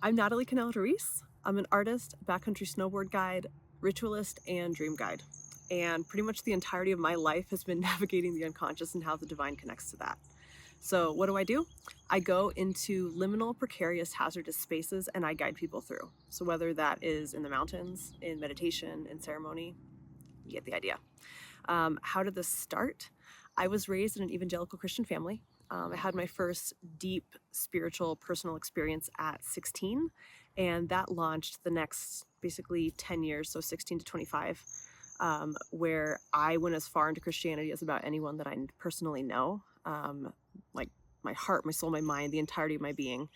I'm Natalie Canal-Ruiz. I'm an artist, backcountry snowboard guide, ritualist, and dream guide. And pretty much the entirety of my life has been navigating the unconscious and how the divine connects to that. So what do? I go into liminal, precarious, hazardous spaces and I guide people through. So whether that is in the mountains, in meditation, in ceremony, you get the idea. How did this start? I was raised in an evangelical Christian family. I had my first deep spiritual personal experience at 16, and that launched the next basically 10 years, so 16 to 25, where I went as far into Christianity as about anyone that I personally know. Like my heart, my soul, my mind, the entirety of my being.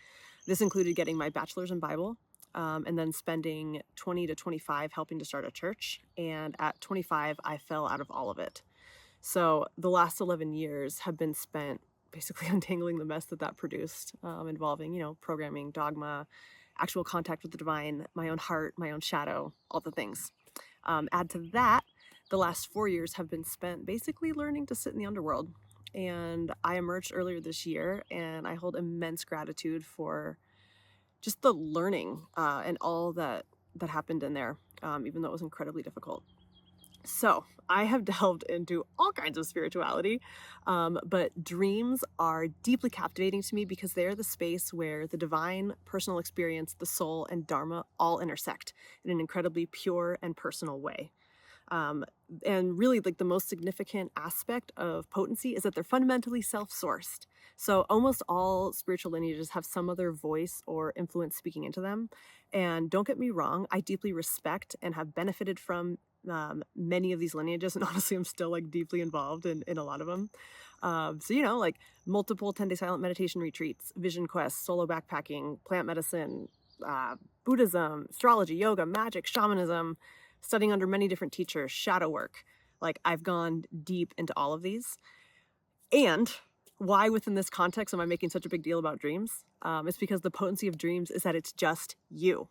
This included getting my bachelor's in Bible, and then spending 20 to 25 helping to start a church. And at 25, I fell out of all of it. So the last 11 years have been spent basically untangling the mess that produced, involving, programming, dogma, actual contact with the divine, my own heart, my own shadow, all the things. Add to that, the last 4 years have been spent basically learning to sit in the underworld. And I emerged earlier this year, and I hold immense gratitude for just the learning and all that happened in there, even though it was incredibly difficult. So I have delved into all kinds of spirituality, but dreams are deeply captivating to me because they're the space where the divine, personal experience, the soul, and Dharma all intersect in an incredibly pure and personal way. And really, like, the most significant aspect of potency is that they're fundamentally self-sourced. So almost all spiritual lineages have some other voice or influence speaking into them. And don't get me wrong, I deeply respect and have benefited from many of these lineages, and honestly I'm still like deeply involved in a lot of them. So like multiple 10-day silent meditation retreats, vision quests, solo backpacking, plant medicine, Buddhism, astrology, yoga, magic, shamanism, studying under many different teachers, shadow work. Like, I've gone deep into all of these. And why within this context am I making such a big deal about dreams? It's because the potency of dreams is that it's just you.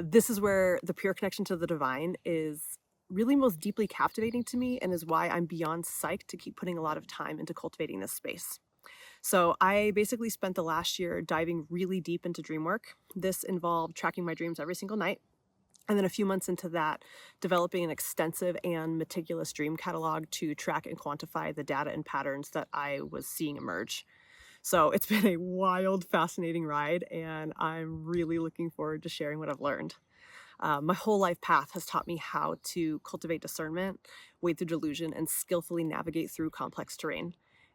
This is where the pure connection to the divine is really most deeply captivating to me, and is why I'm beyond psyched to keep putting a lot of time into cultivating this space. So I basically spent the last year diving really deep into Dreamwork. This involved tracking my dreams every single night. And then a few months into that, developing an extensive and meticulous dream catalog to track and quantify the data and patterns that I was seeing emerge. So it's been a wild, fascinating ride, and I'm really looking forward to sharing what I've learned. My whole life path has taught me how to cultivate discernment, wade through delusion, and skillfully navigate through complex terrain.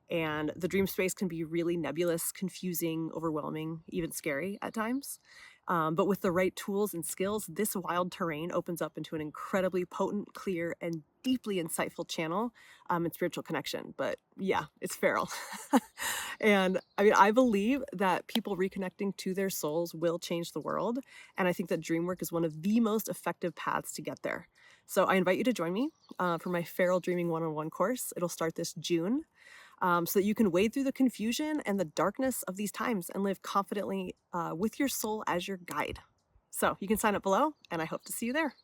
And the dream space can be really nebulous, confusing, overwhelming, even scary at times. But with the right tools and skills, this wild terrain opens up into an incredibly potent, clear, and deeply insightful channel and spiritual connection. But yeah, it's feral. And I mean, I believe that people reconnecting to their souls will change the world. And I think that Dreamwork is one of the most effective paths to get there. So I invite you to join me for my Feral Dreaming 101 course. It'll start this June. So that you can wade through the confusion and the darkness of these times and live confidently with your soul as your guide. So you can sign up below, and I hope to see you there.